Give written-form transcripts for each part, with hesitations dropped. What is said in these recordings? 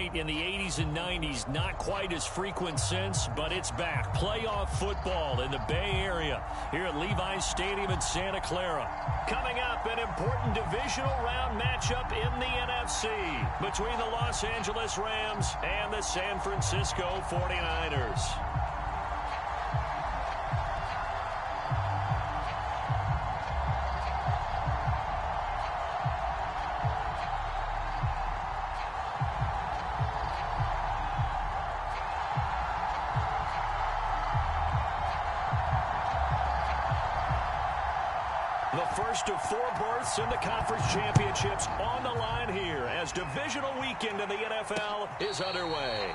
night in the 80s and 90s. Not quite as frequent since, but it's back. Playoff football in the Bay Area here at Levi's Stadium in Santa Clara. Coming up, an important divisional round matchup in the NFC between the Los Angeles Rams and the San Francisco 49ers. The first of 4 berths in the conference championships on the line here as divisional weekend in the NFL is underway.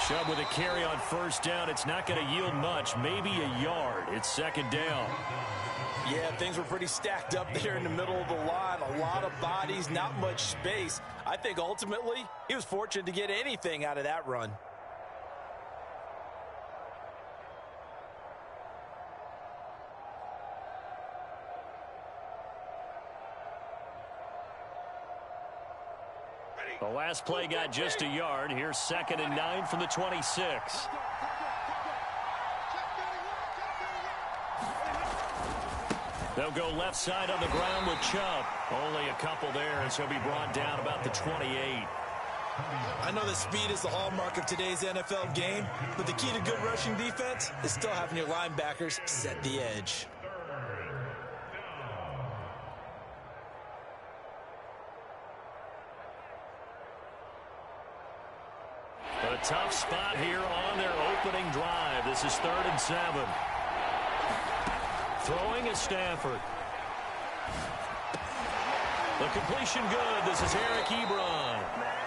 Chubb with a carry on first down. It's not going to yield much, maybe a yard. It's second down. Yeah, things were pretty stacked up there in the middle of the line. A lot of bodies, not much space. I think ultimately he was fortunate to get anything out of that run. The last play got just a yard. Here's 2nd and 9 from the 26. They'll go left side on the ground with Chubb. Only a couple there as he'll be brought down about the 28. I know that speed is the hallmark of today's NFL game, but the key to good rushing defense is still having your linebackers set the edge. A tough spot here on their opening drive. This is 3rd and 7. Throwing is Stafford. The completion good. This is Eric Ebron.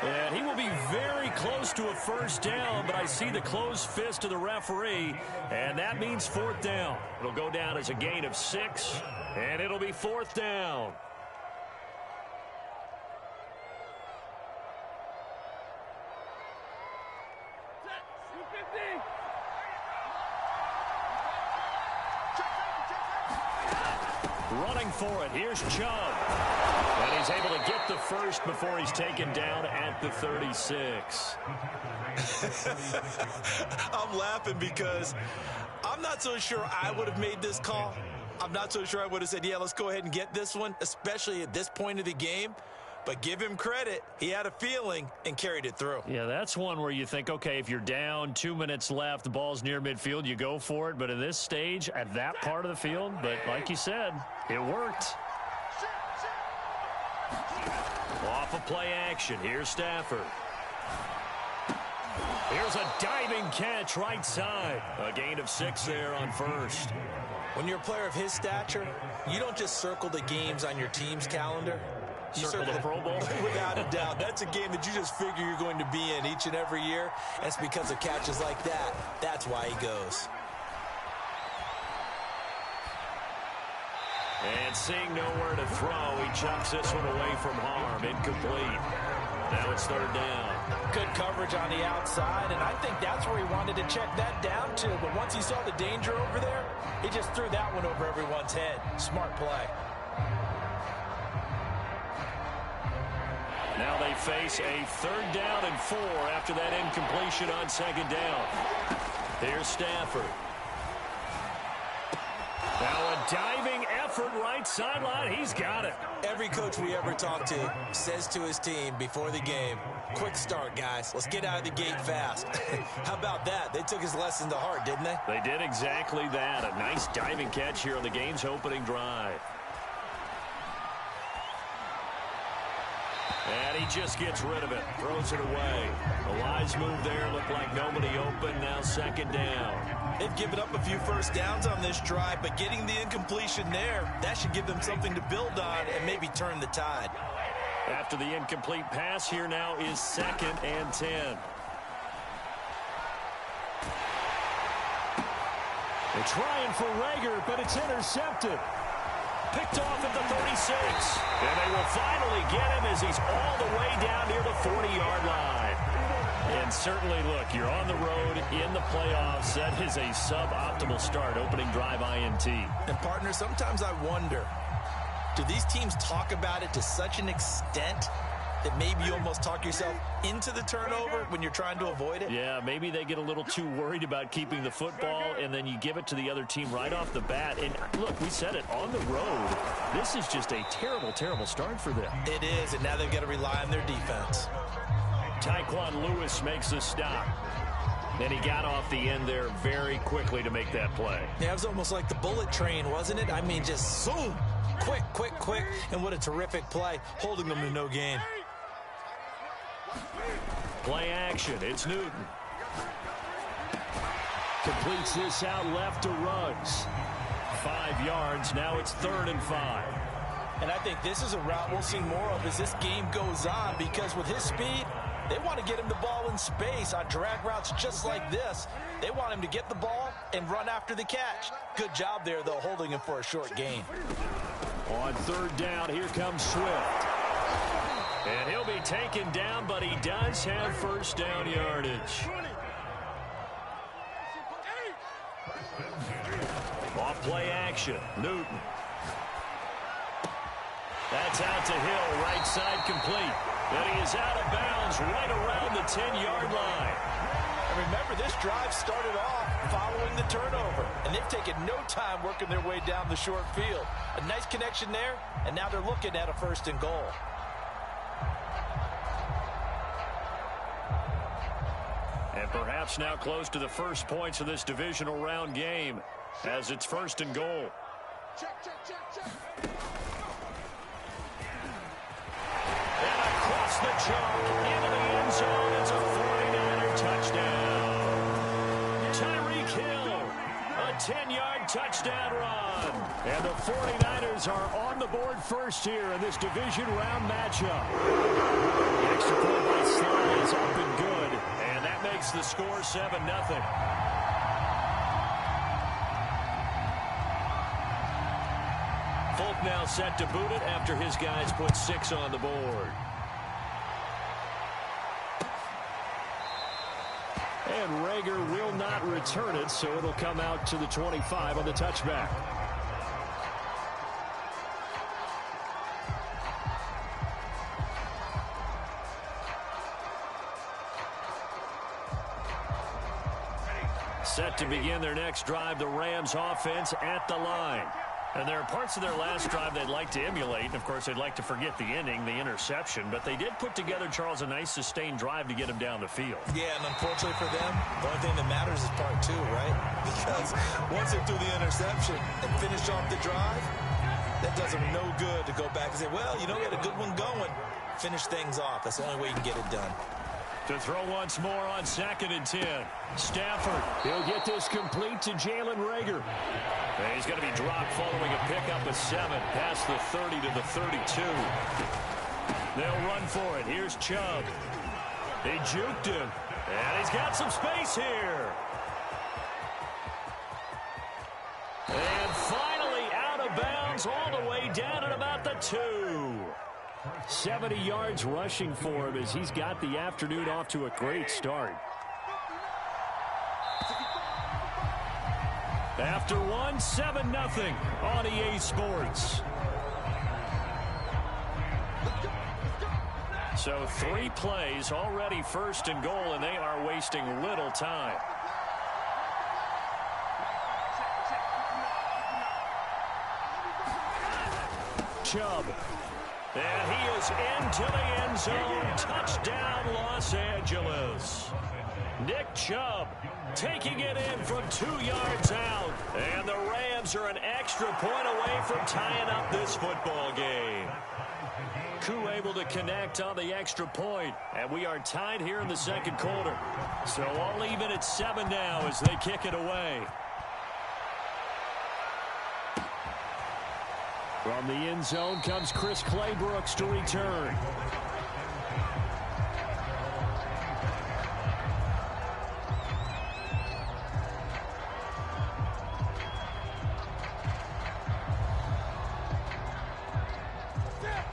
And he will be very close to a first down, but I see the closed fist of the referee, and that means 4th down. It'll go down as a gain of 6, and it'll be 4th down. Running for it. Here's Chubb. And he's able to get the first before he's taken down at the 36. I'm laughing because I'm not so sure I would have made this call. I'm not so sure I would have said, yeah, let's go ahead and get this one, especially at this point of the game. But give him credit. He had a feeling and carried it through. Yeah, that's one where you think, okay, if you're down, 2 minutes left, the ball's near midfield, you go for it. But in this stage, at that part of the field, but like you said, it worked. Off of play action. Here's Stafford. Here's a diving catch right side. A gain of 6 there on first. When you're a player of his stature, you don't just circle the games on your team's calendar. You circle the Pro Bowl? Without a doubt. That's a game that you just figure you're going to be in each and every year. And it's because of catches like that. That's why he goes. And seeing nowhere to throw, he chucks this one away from harm. Incomplete. Now it's 3rd down. Good coverage on the outside, and I think that's where he wanted to check that down to. But once he saw the danger over there, he just threw that one over everyone's head. Smart play. Now they face a 3rd down and 4 after that incompletion on 2nd down. Here's Stafford. Now a diving effort right sideline. He's got it. Every coach we ever talk to says to his team before the game, quick start, guys. Let's get out of the gate fast. How about that? They took his lesson to heart, didn't they? They did exactly that. A nice diving catch here on the game's opening drive. And he just gets rid of it. Throws it away. A wise move there. Looked like nobody open. Now 2nd down. They've given up a few first downs on this drive, but getting the incompletion there, that should give them something to build on and maybe turn the tide. After the incomplete pass, here now is 2nd and 10. They're trying for Rager, but it's intercepted. Picked off at the 36. And they will finally get him as he's all the way down near the 40-yard line. And certainly, look, you're on the road in the playoffs. That is a suboptimal start, opening drive INT. And, partner, sometimes I wonder, do these teams talk about it to such an extent that maybe you almost talk yourself into the turnover when you're trying to avoid it? Yeah, maybe they get a little too worried about keeping the football, and then you give it to the other team right off the bat. And look, we said it, on the road, this is just a terrible, terrible start for them. It is, and now they've got to rely on their defense. Tyquan Lewis makes the stop. And he got off the end there very quickly to make that play. Yeah, it was almost like the bullet train, wasn't it? I mean, just zoom, quick, quick, quick, and what a terrific play, holding them to no gain. Play action. It's Newton. Completes this out left to Ruggs. 5 yards. Now it's 3rd and 5. And I think this is a route we'll see more of as this game goes on, because with his speed, they want to get him the ball in space on drag routes just like this. They want him to get the ball and run after the catch. Good job there, though, holding him for a short gain. On 3rd down, here comes Swift. And he'll be taken down, but he does have 1st down yardage. Off play action, Newton. That's out to Hill, right side complete. And he is out of bounds right around the 10-yard line. And remember, this drive started off following the turnover, and they've taken no time working their way down the short field. A nice connection there, and now they're looking at a 1st and goal. And perhaps now close to the first points of this divisional round game, as it's 1st and goal. And across the chalk into the end zone. It's a 49er touchdown. Tyreek Hill, a 10-yard touchdown run. And the 49ers are on the board first here in this division round matchup. The extra point by Sly is up and good. And that makes the score 7-0. Folk now set to boot it after his guys put 6 on the board. And Rager will not return it, so it'll come out to the 25 on the touchback. Set to begin their next drive, the Rams offense at the line. And there are parts of their last drive they'd like to emulate. And, of course, they'd like to forget the ending, the interception. But they did put together, Charles, a nice sustained drive to get him down the field. Yeah, and unfortunately for them, the only thing that matters is part 2, right? Because once they threw the interception and finished off the drive, that does them no good to go back and say, well, you know, we had a good one going. Finish things off. That's the only way you can get it done. To throw once more on 2nd and 10. Stafford, he'll get this complete to Jalen Rager. And he's going to be dropped following a pickup of 7 past the 30 to the 32. They'll run for it. Here's Chubb. He juked him. And he's got some space here. And finally out of bounds all the way down at about the 2. 70 yards rushing for him as he's got the afternoon off to a great start. After 7-0 on EA Sports. So 3 plays already 1st and goal, and they are wasting little time. Chubb. And he is into the end zone. Touchdown, Los Angeles. Nick Chubb taking it in from 2 yards out. And the Rams are an extra point away from tying up this football game. Koo able to connect on the extra point. And we are tied here in the 2nd quarter. So all even at 7 now as they kick it away. From the end zone comes Chris Claybrooks to return.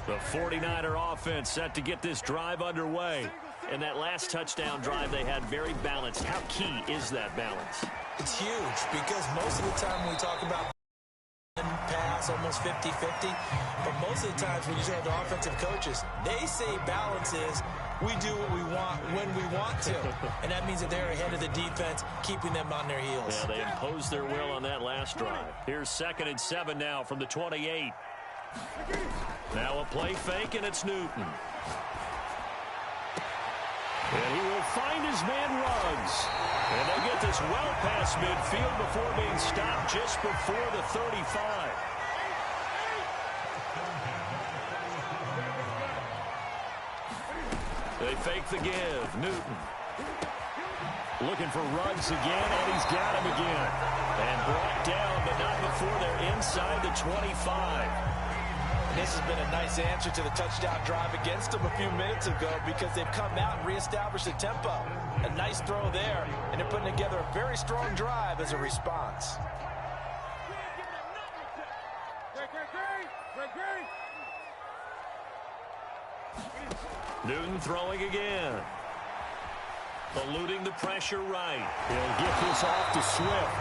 The 49er offense set to get this drive underway. And that last touchdown drive they had very balanced. How key is that balance? It's huge because most of the time when we talk about pass, almost 50-50, but most of the times when you talk to offensive coaches, they say balance is we do what we want when we want to. And that means that they're ahead of the defense, keeping them on their heels. Yeah, they imposed their will on that last drive. Here's 2nd and 7 now from the 28. Now a play fake, and it's Newton. And he will find his man Ruggs. And they get this well past midfield before being stopped just before the 35. They fake the give. Newton looking for Ruggs again, and he's got him again. And brought down, but not before they're inside the 25. This has been a nice answer to the touchdown drive against them a few minutes ago because they've come out and reestablished the tempo. A nice throw there, and they're putting together a very strong drive as a response. Newton throwing again. Eluding the pressure right. He'll get this off to Swift.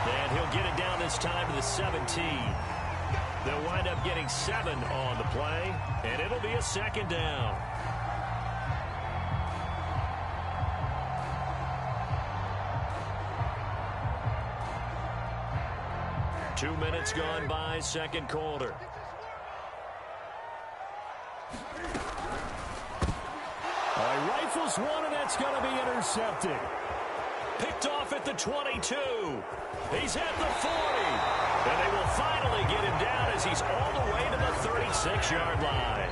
And he'll get it down this time to the 17. They'll wind up getting 7 on the play, and it'll be a 2nd down. Two minutes gone by, 2nd quarter. Rifles one, and that's going to be intercepted. Picked off at the 22. He's at the 40. And they will finally get him down as he's all the way to the 36-yard line.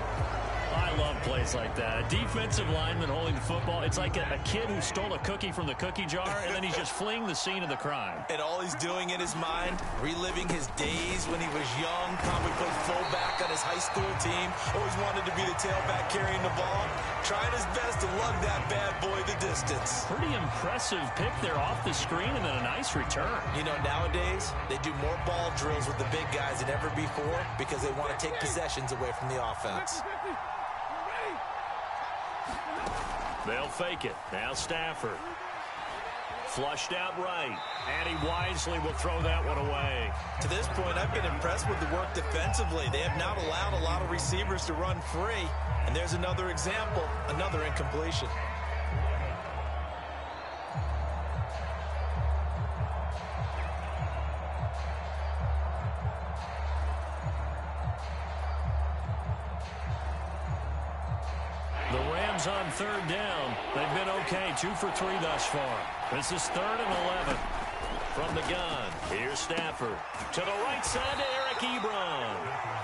I love plays like that. A defensive lineman holding the football. It's like a kid who stole a cookie from the cookie jar, and then he's just fleeing the scene of the crime. And all he's doing in his mind, reliving his days when he was young, probably played fullback on his high school team, always wanted to be the tailback carrying the ball, trying his best to lug that bad boy the distance. Pretty impressive pick there off the screen, and then a nice return. You know, nowadays, they do more ball drills with the big guys than ever before because they want to take possessions away from the offense. They'll fake it. Now Stafford. Flushed out right. And he wisely will throw that one away. To this point, I've been impressed with the work defensively. They have not allowed a lot of receivers to run free. And there's another example, another incompletion. On 3rd down. They've been okay. 2 for 3 thus far. This is 3rd and 11 from the gun. Here's Stafford to the right side to Eric Ebron.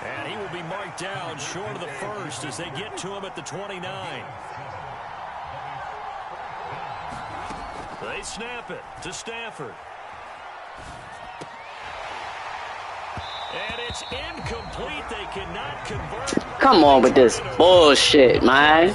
And he will be marked down short of the first as they get to him at the 29. They snap it to Stafford. And it's incomplete. They cannot convert. Come on with this bullshit, man.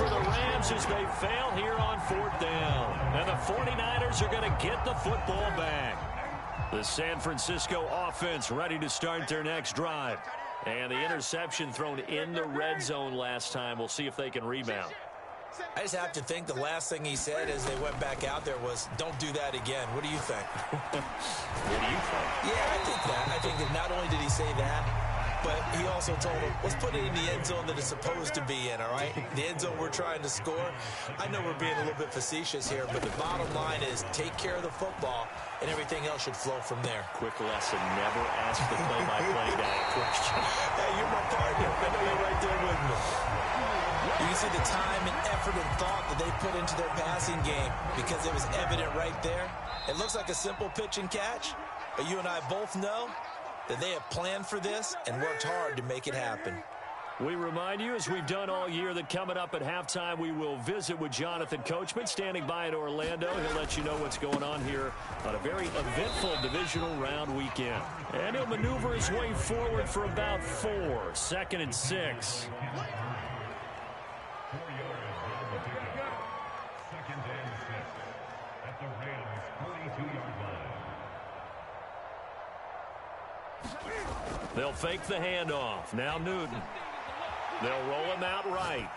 As they fail here on 4th down. And the 49ers are going to get the football back. The San Francisco offense ready to start their next drive. And the interception thrown in the red zone last time. We'll see if they can rebound. I just have to think the last thing he said as they went back out there was, don't do that again. What do you think? What do you think? Yeah, I think that. I think that not only did he say that, but he also told him, let's put it in the end zone that it's supposed to be in, all right? The end zone we're trying to score. I know we're being a little bit facetious here, but the bottom line is take care of the football, and everything else should flow from there. Quick lesson, never ask the play-by-play guy a question. Hey, you're my partner. I know you're right there with me. You can see the time and effort and thought that they put into their passing game because it was evident right there. It looks like a simple pitch and catch, but you and I both know that they have planned for this and worked hard to make it happen. We remind you, as we've done all year, that coming up at halftime, we will visit with Jonathan Coachman, standing by in Orlando. He'll let you know what's going on here on a very eventful divisional round weekend. And he'll maneuver his way forward for about 4. 2nd and 6. They'll fake the handoff. Now Newton. They'll roll him out right.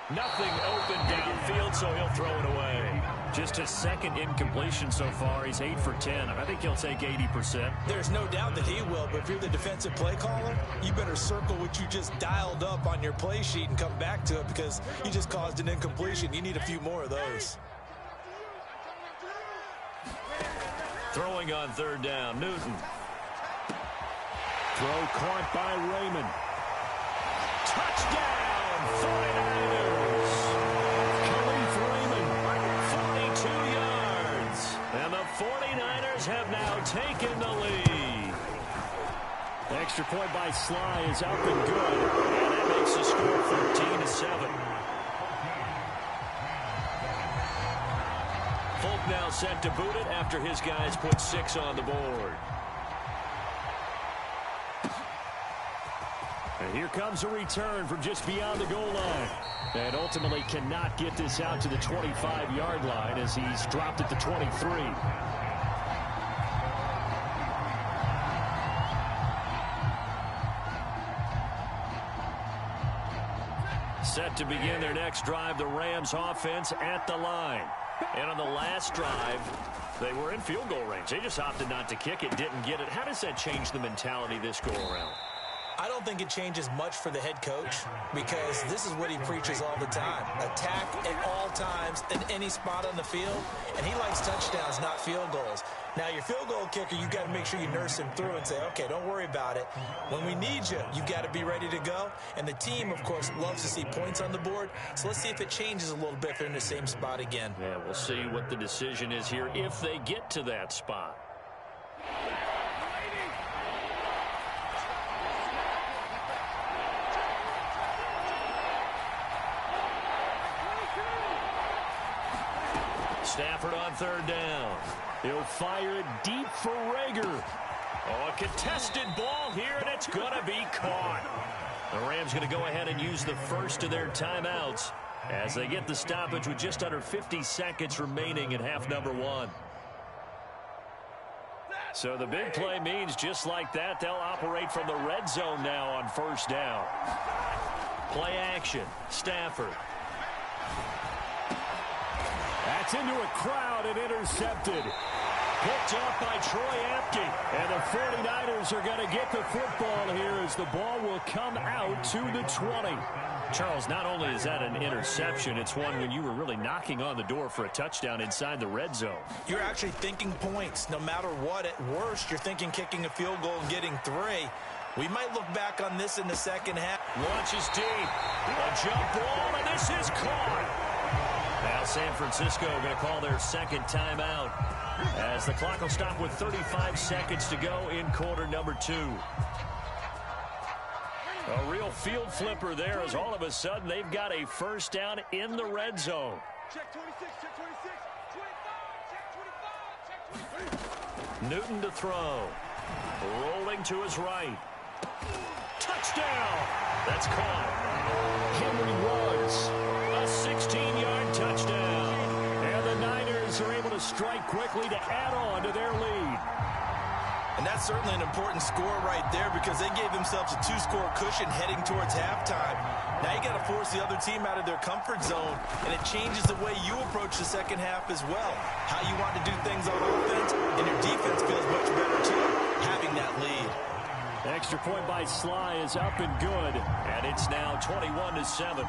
Nothing open downfield, so he'll throw it away. Just his second incompletion so far. He's 8 for 10. I think he'll take 80%. There's no doubt that he will, but if you're the defensive play caller, you better circle what you just dialed up on your play sheet and come back to it because you just caused an incompletion. You need a few more of those. Throwing on third down, Newton. Throw caught by Raymond. Touchdown, 49ers. Khalif Raymond, 42 yards. And the 49ers have now taken the lead. Extra point by Sly is up and good. And that makes the score 13-7. Folk now set to boot it after his guys put 6 on the board. And here comes a return from just beyond the goal line. And ultimately cannot get this out to the 25-yard line as he's dropped at the 23. Set to begin their next drive, the Rams offense at the line. And on the last drive, they were in field goal range. They just opted not to kick it, didn't get it. How does that change the mentality this go-around? I don't think it changes much for the head coach because this is what he preaches all the time. Attack at all times in any spot on the field, and he likes touchdowns, not field goals. Now, your field goal kicker, you've got to make sure you nurse him through and say, okay, don't worry about it. When we need you, you've got to be ready to go. And the team, of course, loves to see points on the board. So let's see if it changes a little bit if they're in the same spot again. Yeah, we'll see what the decision is here if they get to that spot. Stafford on third down. He'll fire it deep for Rager. Oh, a contested ball here, and it's going to be caught. The Rams going to go ahead and use the first of their timeouts as they get the stoppage with just under 50 seconds remaining in half number 1. So the big play means just like that, they'll operate from the red zone now on first down. Play action, Stafford. That's into a crowd and intercepted. Picked off by Troy Apke. And the 49ers are going to get the football here as the ball will come out to the 20. Charles, not only is that an interception, it's one when you were really knocking on the door for a touchdown inside the red zone. You're actually thinking points. No matter what, at worst, you're thinking kicking a field goal and getting 3. We might look back on this in the second half. Launches deep. A jump ball, and this is caught. Now San Francisco going to call their second timeout as the clock will stop with 35 seconds to go in quarter number 2. A real field flipper there as all of a sudden they've got a first down in the red zone. Check 26, check 26, 25, check 25. Newton to throw. Rolling to his right. Touchdown! That's caught. Henry Ruggs. A 16-yard touchdown. And the Niners are able to strike quickly to add on to their lead. And that's certainly an important score right there because they gave themselves a 2-score cushion heading towards halftime. Now you got to force the other team out of their comfort zone, and it changes the way you approach the second half as well. How you want to do things on offense, and your defense feels much better too, having that lead. Extra point by Sly is up and good, and it's now 21-7.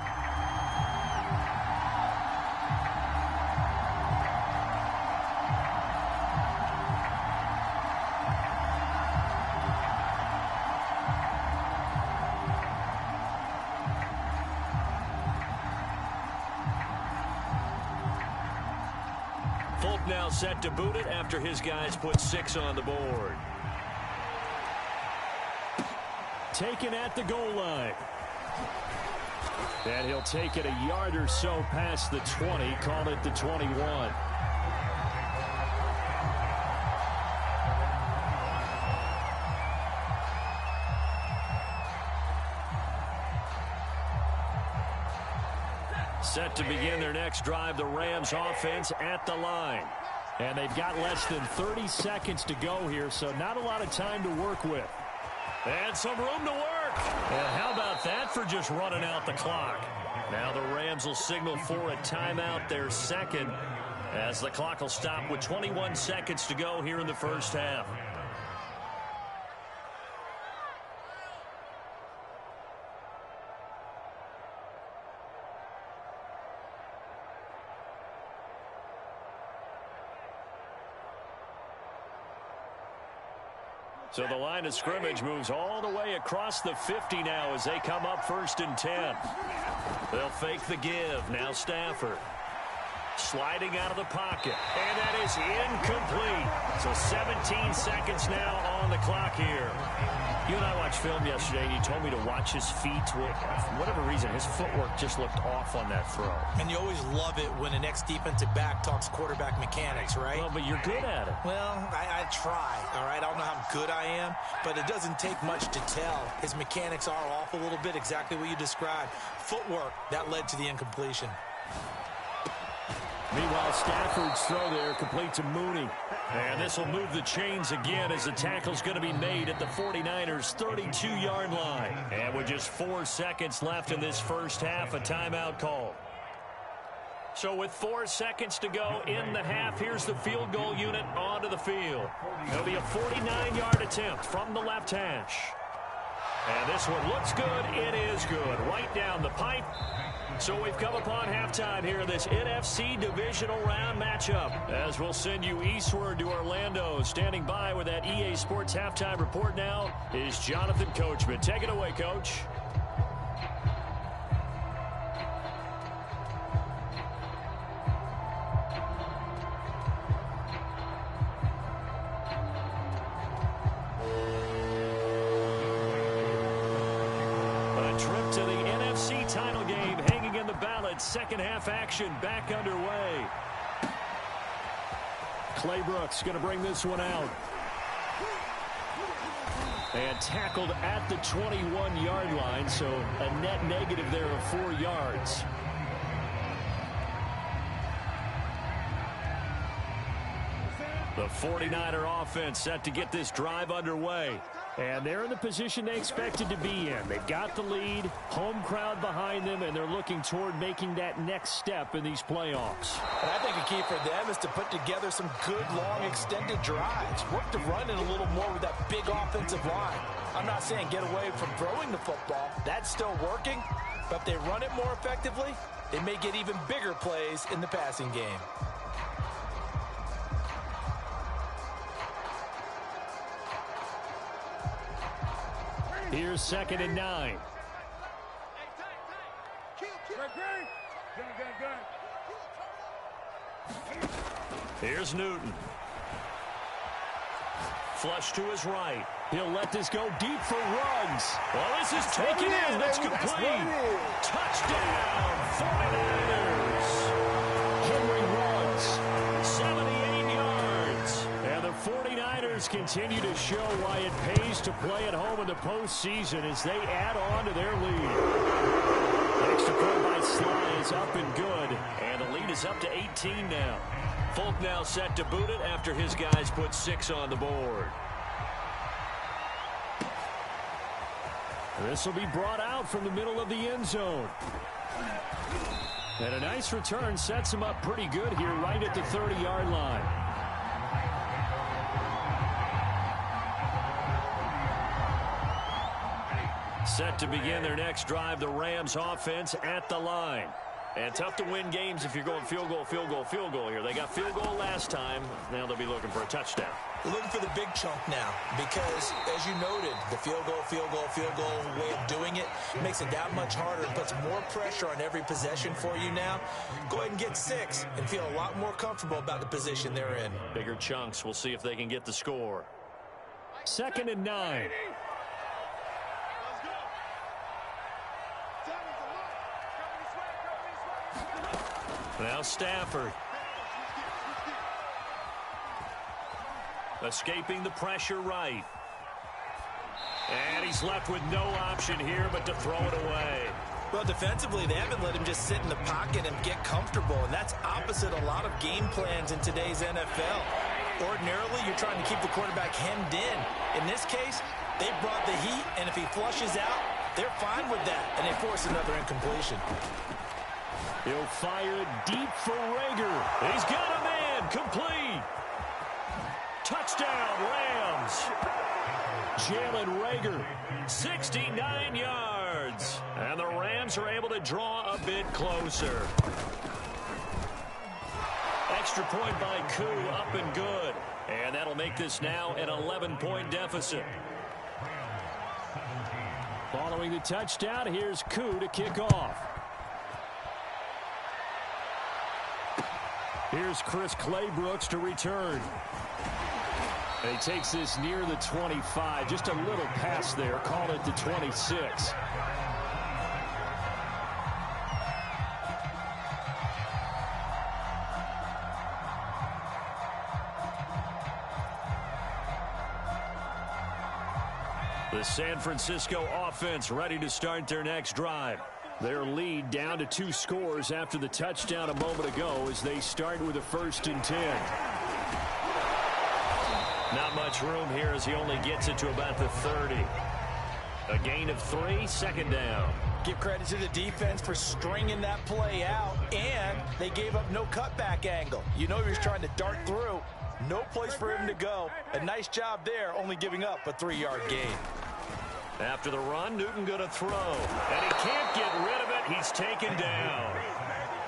Folk now set to boot it after his guys put 6 on the board. Taken at the goal line. And he'll take it a yard or so past the 20, call it the 21. Set to begin their next drive, the Rams offense at the line. And they've got less than 30 seconds to go here, so not a lot of time to work with. And some room to work. And how about that for just running out the clock? Now the Rams will signal for a timeout, their second, as the clock will stop with 21 seconds to go here in the first half. So the line of scrimmage moves all the way across the 50 now as they come up 1st and 10. They'll fake the give. Now Stafford. Sliding out of the pocket. And that is incomplete. So 17 seconds now on the clock here. You and I watched film yesterday, and you told me to watch his feet. For whatever reason, his footwork just looked off on that throw. And you always love it when an ex-defensive back talks quarterback mechanics, right? Well, but you're good at it. Well, I try, all right? I don't know how good I am, but it doesn't take much to tell. His mechanics are off a little bit, exactly what you described. Footwork, that led to the incompletion. Meanwhile, Stafford's throw there complete to Mooney. And this will move the chains again as the tackle's going to be made at the 49ers' 32-yard line. And with just 4 seconds left in this first half, a timeout call. So with 4 seconds to go in the half, here's the field goal unit onto the field. It'll be a 49-yard attempt from the left hash. And this one looks good. It is good. Right down the pipe. So we've come upon halftime here in this NFC divisional round matchup. As we'll send you eastward to Orlando. Standing by with that EA Sports halftime report now is Jonathan Coachman. Take it away, Coach. Title game hanging in the balance. Second half action back underway. Clay Brooks going to bring this one out. And tackled at the 21-yard line, so a net negative there of 4 yards. The 49er offense set to get this drive underway. And they're in the position they expected to be in. They've got the lead, home crowd behind them, and they're looking toward making that next step in these playoffs. And I think a key for them is to put together some good, long, extended drives. Work the run in a little more with that big offensive line. I'm not saying get away from throwing the football. That's still working. But if they run it more effectively, they may get even bigger plays in the passing game. Here's 2nd and 9. Here's Newton. Flush to his right. He'll let this go deep for Ruggs. Well, this is taken in. It's complete. Touchdown, 49ers. Henry Ruggs, 78 yards. And the 49ers continue to show why it pays to play at home in the postseason as they add on to their lead. Extra point by Sly is up and good. And the lead is up to 18 now. Folk now set to boot it after his guys put 6 on the board. This will be brought out from the middle of the end zone. And a nice return sets him up pretty good here right at the 30-yard line. Set to begin their next drive, the Rams offense at the line. And tough to win games if you're going field goal, field goal, field goal here. They got field goal last time. Now they'll be looking for a touchdown. They're looking for the big chunk now because, as you noted, the field goal way of doing it makes it that much harder and puts more pressure on every possession for you now. Go ahead and get 6 and feel a lot more comfortable about the position they're in. Bigger chunks. We'll see if they can get the score. 2nd and 9. Now Stafford. Escaping the pressure right. And he's left with no option here but to throw it away. Well, defensively, they haven't let him just sit in the pocket and get comfortable, and that's opposite a lot of game plans in today's NFL. Ordinarily, you're trying to keep the quarterback hemmed in. In this case, they brought the heat, and if he flushes out, they're fine with that, and they force another incompletion. He'll fire it deep for Rager. He's got a man. Complete. Touchdown, Rams. Jalen Rager, 69 yards. And the Rams are able to draw a bit closer. Extra point by Koo, up and good. And that'll make this now an 11-point deficit. Following the touchdown, here's Koo to kick off. Here's Chris Claybrooks to return. And he takes this near the 25. Just a little pass there. Call it the 26. The San Francisco offense ready to start their next drive. Their lead down to 2 scores after the touchdown a moment ago as they start with a 1st and 10. Not much room here as he only gets it to about the 30. A gain of 3, 2nd down. Give credit to the defense for stringing that play out, and they gave up no cutback angle. You know he was trying to dart through. No place for him to go. A nice job there, only giving up a 3-yard gain. After the run, Newton going to throw. And he can't get rid of it. He's taken down.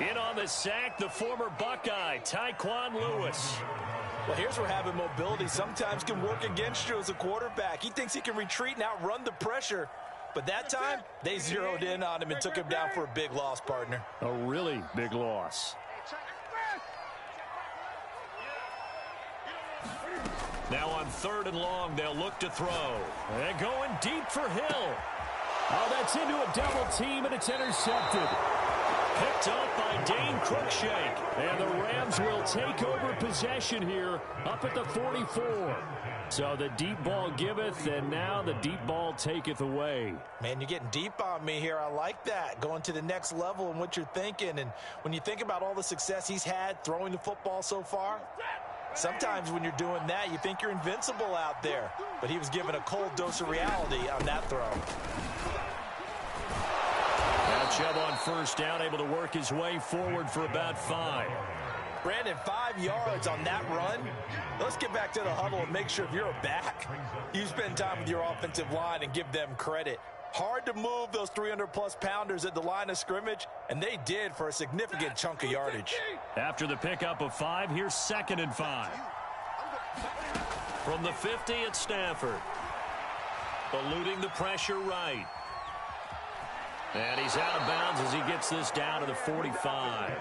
In on the sack, the former Buckeye, Tyquan Lewis. Well, here's where having mobility sometimes can work against you as a quarterback. He thinks he can retreat and outrun the pressure. But that time, they zeroed in on him and took him down for a big loss, partner. A really big loss. Now on 3rd and long, they'll look to throw. And going deep for Hill. Oh, that's into a double team, and it's intercepted. Picked up by Dane Cruikshank. And the Rams will take over possession here up at the 44. So the deep ball giveth, and now the deep ball taketh away. Man, you're getting deep on me here. I like that. Going to the next level in what you're thinking. And when you think about all the success he's had throwing the football so far, sometimes when you're doing that, you think you're invincible out there. But he was given a cold dose of reality on that throw. Now Chubb on 1st down, able to work his way forward for about 5. Brandon, 5 yards on that run. Let's get back to the huddle and make sure if you're a back, you spend time with your offensive line and give them credit. Hard to move those 300-plus pounders at the line of scrimmage, and they did for a significant chunk of yardage. After the pickup of 5, here's 2nd and 5. From the 50 at Stafford. Eluding the pressure right. And he's out of bounds as he gets this down to the 45.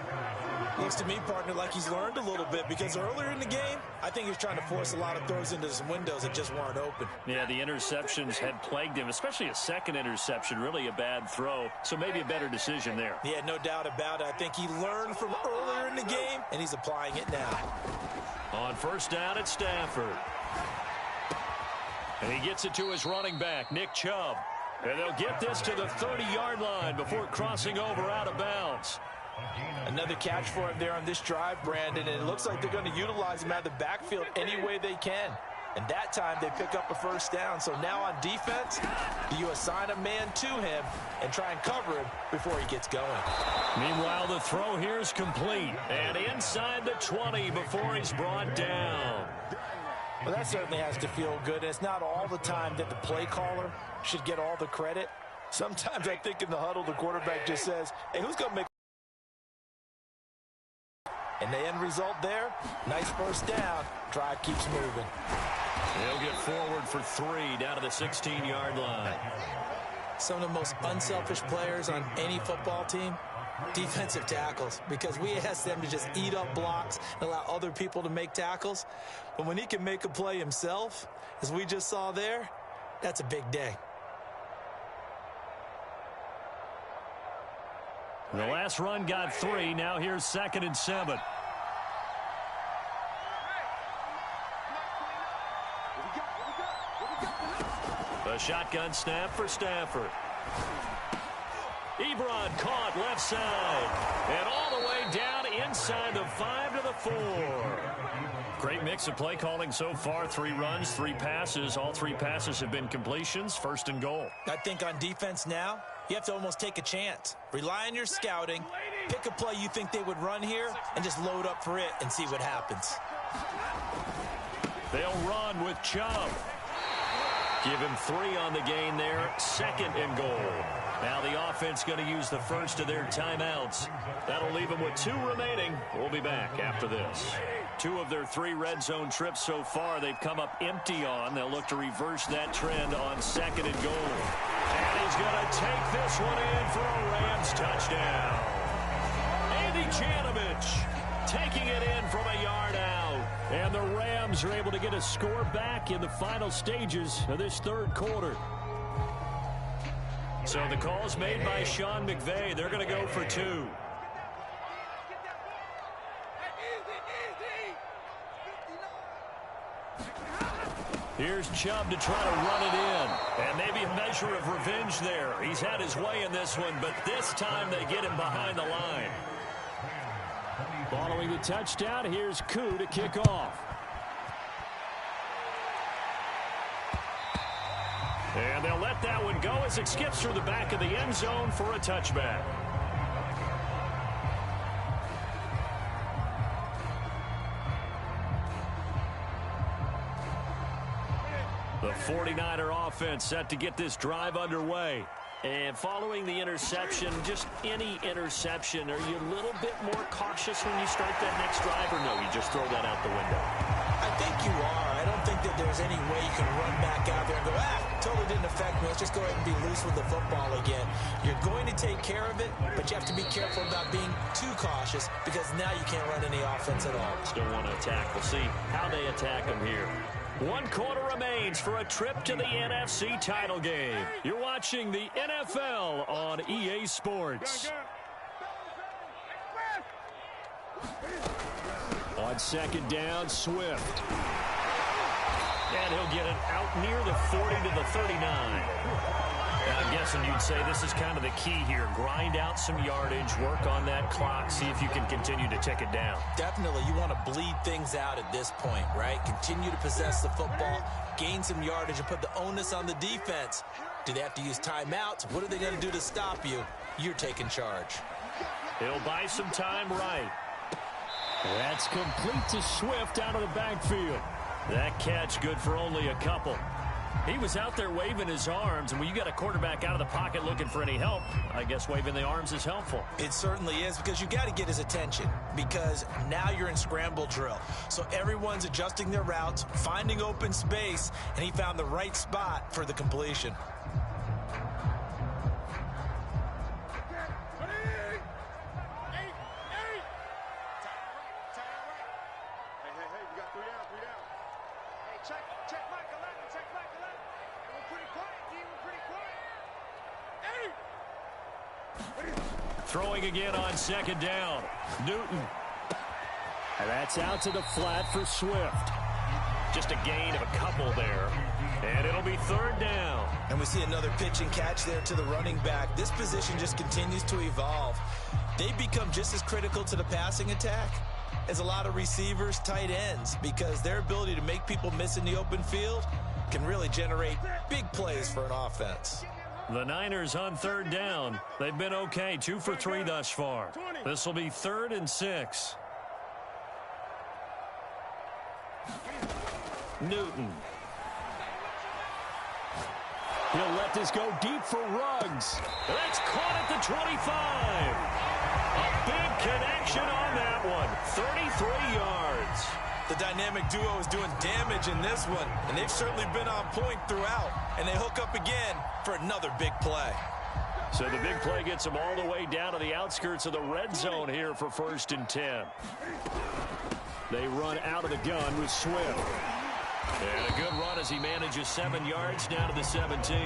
Looks to me, partner, like he's learned a little bit because earlier in the game, I think he was trying to force a lot of throws into some windows that just weren't open. Yeah, the interceptions had plagued him, especially a second interception, really a bad throw. So maybe a better decision there. Yeah, no doubt about it. I think he learned from earlier in the game, and he's applying it now. On 1st down at Stafford. And he gets it to his running back, Nick Chubb. And they'll get this to the 30-yard line before crossing over out of bounds. Another catch for him there on this drive, Brandon, and it looks like they're going to utilize him out of the backfield any way they can. And that time they pick up a 1st down. So now on defense, do you assign a man to him and try and cover him before he gets going? Meanwhile, the throw here is complete. And inside the 20 before he's brought down. Well, that certainly has to feel good. And it's not all the time that the play caller should get all the credit. Sometimes I think in the huddle, the quarterback just says, hey, who's going to make? And the end result there, nice 1st down. Drive keeps moving. He'll get forward for 3 down to the 16-yard line. Some of the most unselfish players on any football team, defensive tackles, because we ask them to just eat up blocks and allow other people to make tackles. But when he can make a play himself, as we just saw there, that's a big day. The last run got 3. Now here's 2nd and 7. A shotgun snap for Stafford. Ebron caught left side. And all the way down inside the 5 to the 4. Great mix of play calling so far. 3 runs, 3 passes. All 3 passes have been completions. 1st and goal. I think on defense now, you have to almost take a chance. Rely on your scouting. Pick a play you think they would run here and just load up for it and see what happens. They'll run with Chubb. Give him 3 on the gain there. 2nd and goal. Now the offense going to use the first of their timeouts. That'll leave them with 2 remaining. We'll be back after this. 2 of their 3 red zone trips so far they've come up empty on. They'll look to reverse that trend on 2nd and goal. And he's going to take this one in for a Rams touchdown. Andy Janovich taking it in from a yard out. And the Rams are able to get a score back in the final stages of this 3rd quarter. So the call's made by Sean McVay. They're going to go for 2. Here's Chubb to try to run it in. And maybe a measure of revenge there. He's had his way in this one, but this time they get him behind the line. Following the touchdown, here's Koo to kick off. And they'll let that one go as it skips through the back of the end zone for a touchback. The 49er offense set to get this drive underway. And following the interception, just any interception, are you a little bit more cautious when you start that next drive, or no, you just throw that out the window? I think you are. I don't think that there's any way you can run back out there and go, totally didn't affect me. Let's just go ahead and be loose with the football again. You're going to take care of it, but you have to be careful about being too cautious because now you can't run any offense at all. Still want to attack. We'll see how they attack them here. 1 quarter remains for a trip to the NFC title game. You're watching the NFL on EA Sports. On 2nd down, Swift. And he'll get it out near the 40 to the 39. And I'm guessing you'd say this is kind of the key here. Grind out some yardage, work on that clock, see if you can continue to tick it down. Definitely, you want to bleed things out at this point, right? Continue to possess the football, gain some yardage, and put the onus on the defense. Do they have to use timeouts? What are they going to do to stop you? You're taking charge. He'll buy some time right. That's complete to Swift out of the backfield. That catch good for only a couple. He was out there waving his arms, and when you got a quarterback out of the pocket looking for any help, I guess waving the arms is helpful. It certainly is, because you got to get his attention, because now you're in scramble drill. So everyone's adjusting their routes, finding open space, and he found the right spot for the completion. Throwing again on 2nd down. Newton. And that's out to the flat for Swift. Just a gain of a couple there. And it'll be 3rd down. And we see another pitch and catch there to the running back. This position just continues to evolve. They become just as critical to the passing attack as a lot of receivers, tight ends, because their ability to make people miss in the open field can really generate big plays for an offense. The Niners on 3rd down. They've been okay, 2 for 3 thus far. This will be 3rd and 6. Newton. He'll let this go deep for Ruggs. That's caught at the 25. A big connection on that one. 33 yards. The dynamic duo is doing damage in this one, and they've certainly been on point throughout. And they hook up again for another big play. So the big play gets them all the way down to the outskirts of the red zone here for 1st and 10. They run out of the gun with Swift. And a good run as he manages 7 yards down to the 17.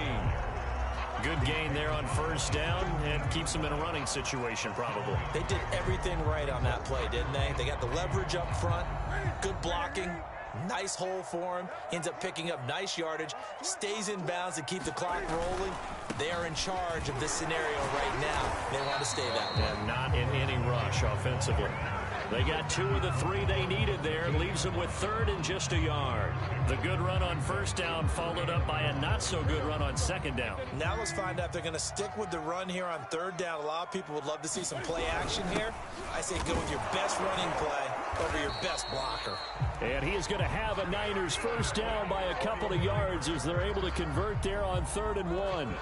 Good gain there on 1st down and keeps them in a running situation probably. They did everything right on that play, didn't they? They got the leverage up front, good blocking, nice hole for him, ends up picking up nice yardage, stays in bounds to keep the clock rolling. They are in charge of this scenario right now. They want to stay that way. And not in any rush offensively. They got 2 of the 3 they needed there. It leaves them with 3rd and just a yard. The good run on 1st down followed up by a not-so-good run on 2nd down. Now let's find out if they're going to stick with the run here on 3rd down. A lot of people would love to see some play action here. I say go with your best running play over your best blocker. And he is going to have a Niners 1st down by a couple of yards as they're able to convert there on 3rd and 1.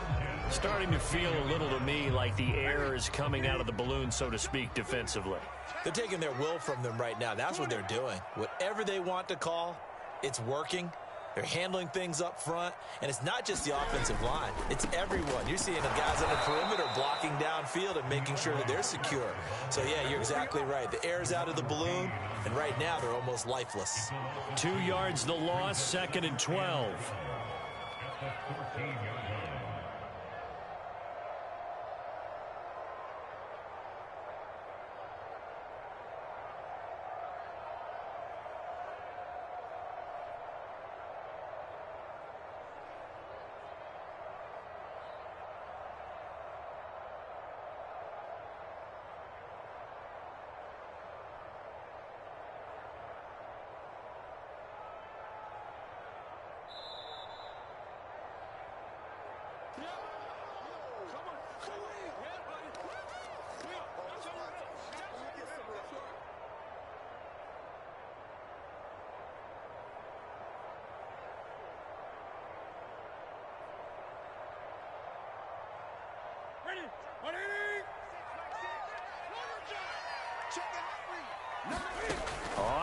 Starting to feel a little to me like the air is coming out of the balloon, so to speak, defensively. They're taking their will from them right now. That's what they're doing. Whatever they want to call, it's working. They're handling things up front, and it's not just the offensive line. It's everyone. You're seeing the guys on the perimeter blocking downfield and making sure that they're secure. So, yeah, you're exactly right. The air's out of the balloon, and right now they're almost lifeless. 2 yards the loss, 2nd and 12.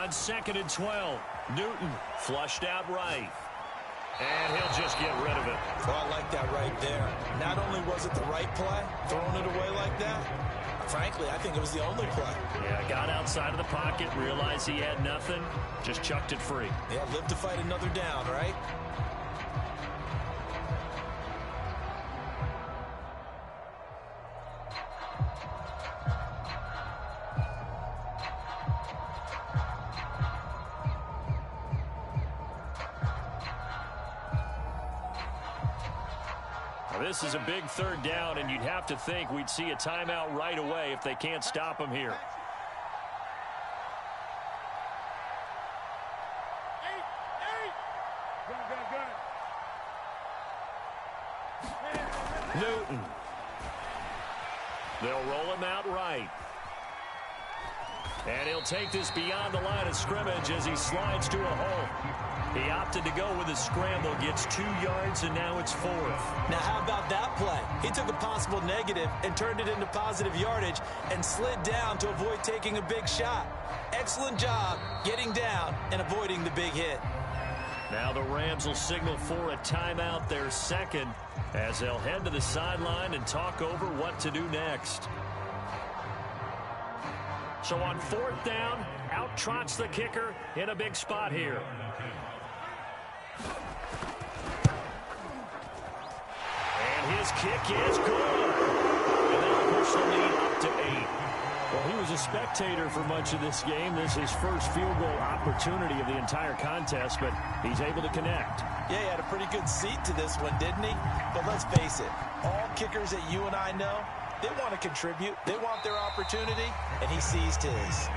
On 2nd and 12, Newton flushed out right. And he'll just get rid of it. Well, I like that right there. Not only was it the right play, throwing it away like that, frankly, I think it was the only play. Yeah, got outside of the pocket, realized he had nothing, just chucked it free. Yeah, live to fight another down, right? This is a big 3rd down, and you'd have to think we'd see a timeout right away if they can't stop him here. Newton. They'll roll him out right. And he'll take this beyond the line of scrimmage as he slides to a hole. He opted to go with a scramble, gets 2 yards, and now it's 4th. Now, how about that play? He took a possible negative and turned it into positive yardage and slid down to avoid taking a big shot. Excellent job getting down and avoiding the big hit. Now the Rams will signal for a timeout, their 2nd, as they'll head to the sideline and talk over what to do next. So on 4th down, out trots the kicker in a big spot here. And his kick is good. And they'll push the lead up to 8. Well, he was a spectator for much of this game. This is his first field goal opportunity of the entire contest, but he's able to connect. Yeah, he had a pretty good seat to this one, didn't he? But let's face it, all kickers that you and I know, they want to contribute. They want their opportunity, and he seized his.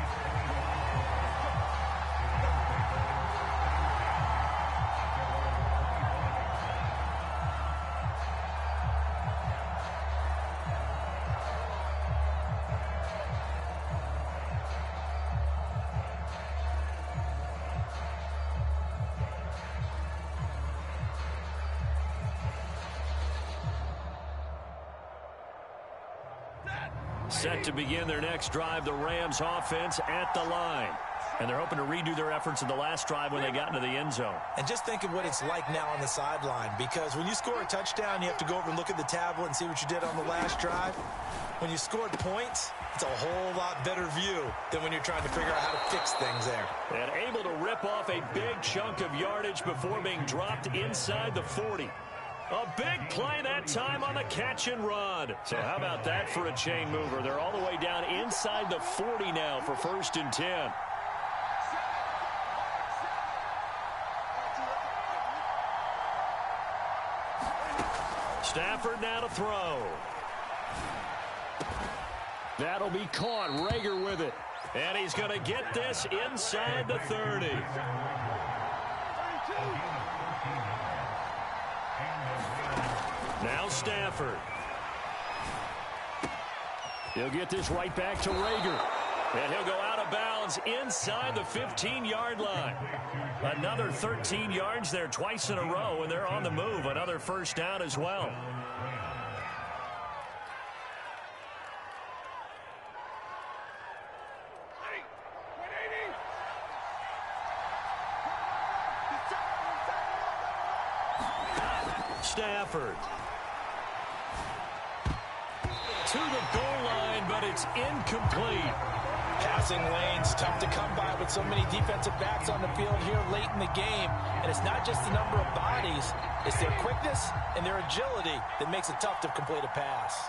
Set to begin their next drive, the Rams offense at the line. And they're hoping to redo their efforts in the last drive when they got into the end zone. And just think of what it's like now on the sideline, because when you score a touchdown, you have to go over and look at the tablet and see what you did on the last drive. When you scored points, it's a whole lot better view than when you're trying to figure out how to fix things there. And able to rip off a big chunk of yardage before being dropped inside the 40. A big play that time on the catch and run. So how about that for a chain mover? They're all the way down inside the 40 now for 1st and 10. Stafford now to throw. That'll be caught. Rager with it. And he's going to get this inside the 30. Now Stafford. He'll get this right back to Rager. And he'll go out of bounds inside the 15-yard line. Another 13 yards there twice in a row, and they're on the move. Another first down as well. Stafford. To the goal line, but it's incomplete. Passing lanes, tough to come by with so many defensive backs on the field here late in the game. And it's not just the number of bodies, it's their quickness and their agility that makes it tough to complete a pass.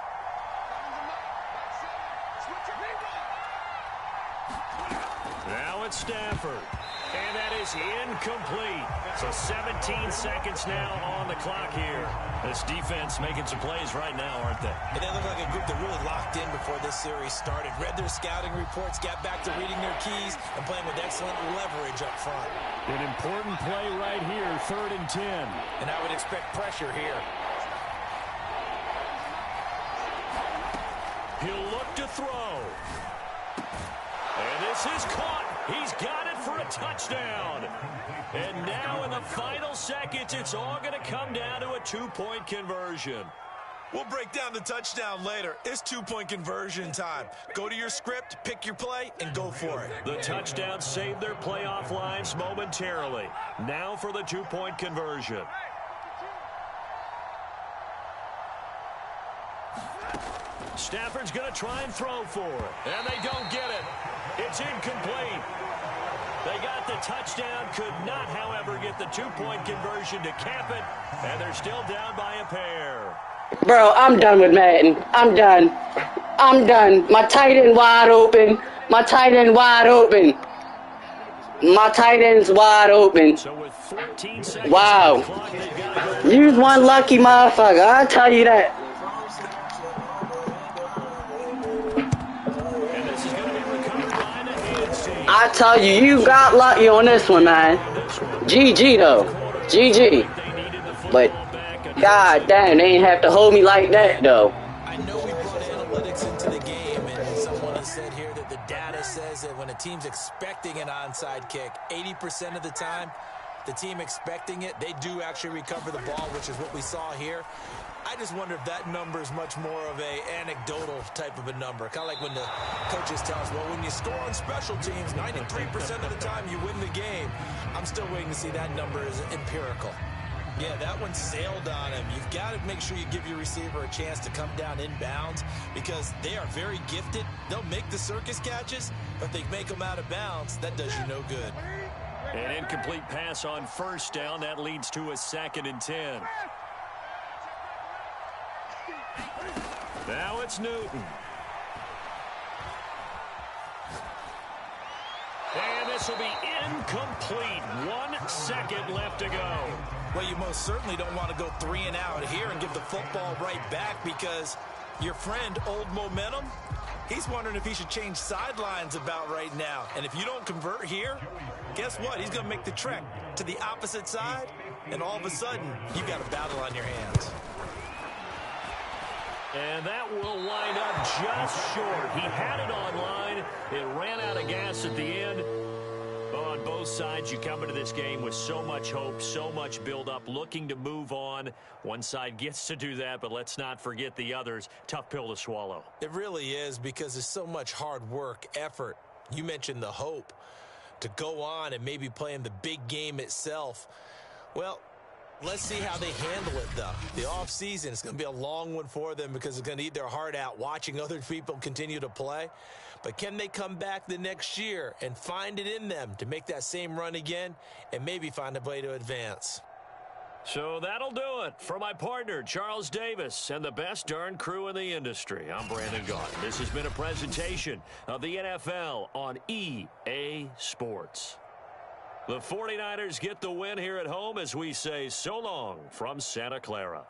Now it's Stafford. And that is incomplete. So 17 seconds now on the clock here. This defense making some plays right now, aren't they? And they look like a group that really locked in before this series started. Read their scouting reports, got back to reading their keys, and playing with excellent leverage up front. An important play right here, 3rd and 10. And I would expect pressure here. He'll look to throw. And this is caught. He's got it for a touchdown. And now in the final seconds, it's all going to come down to a 2-point conversion. We'll break down the touchdown later. It's 2-point conversion time. Go to your script, pick your play, and go for it. The touchdown saved their playoff lives momentarily. Now for the 2-point conversion. Stafford's going to try and throw for it. And they don't get it. It's incomplete. They got the touchdown, could not, however, get the 2-point conversion to cap it, and they're still down by a pair. Bro, I'm done with Madden. I'm done. I'm done. My tight end wide open. My tight end wide open. My tight end's wide open. So with 14 seconds wow. on the clock, they've got to go. You's one lucky motherfucker, I'll tell you that. I tell you, you got lucky on this one, man. GG, though. GG. But, god damn, they ain't have to hold me like that, though. I know we brought analytics into the game, and someone has said here that the data says that when a team's expecting an onside kick, 80% of the time, the team expecting it, they do actually recover the ball, which is what we saw here. I just wonder if that number is much more of a anecdotal type of a number. Kind of like when the coaches tell us, well, when you score on special teams, 93% of the time you win the game. I'm still waiting to see that number is empirical. Yeah, that one sailed on him. You've got to make sure you give your receiver a chance to come down inbounds because they are very gifted. They'll make the circus catches, but if they make them out of bounds, that does you no good. An incomplete pass on 1st down. That leads to a 2nd and 10. Now it's Newton. And this will be incomplete. 1 second left to go. Well, you most certainly don't want to go 3 and out here and give the football right back because your friend, Old Momentum, he's wondering if he should change sidelines about right now. And if you don't convert here, guess what? He's going to make the trek to the opposite side, and all of a sudden, you've got a battle on your hands. And that will wind up just short. He had it online. It ran out of gas at the end. On both sides, you come into this game with so much hope, so much build-up, looking to move on. One side gets to do that, but let's not forget the others. Tough pill to swallow. It really is because there's so much hard work, effort. You mentioned the hope to go on and maybe play in the big game itself. Well, let's see how they handle it, though. The offseason is going to be a long one for them because they're going to eat their heart out watching other people continue to play. But can they come back the next year and find it in them to make that same run again and maybe find a way to advance? So that'll do it. For my partner, Charles Davis, and the best darn crew in the industry, I'm Brandon Gaudin. This has been a presentation of the NFL on EA Sports. The 49ers get the win here at home as we say so long from Santa Clara.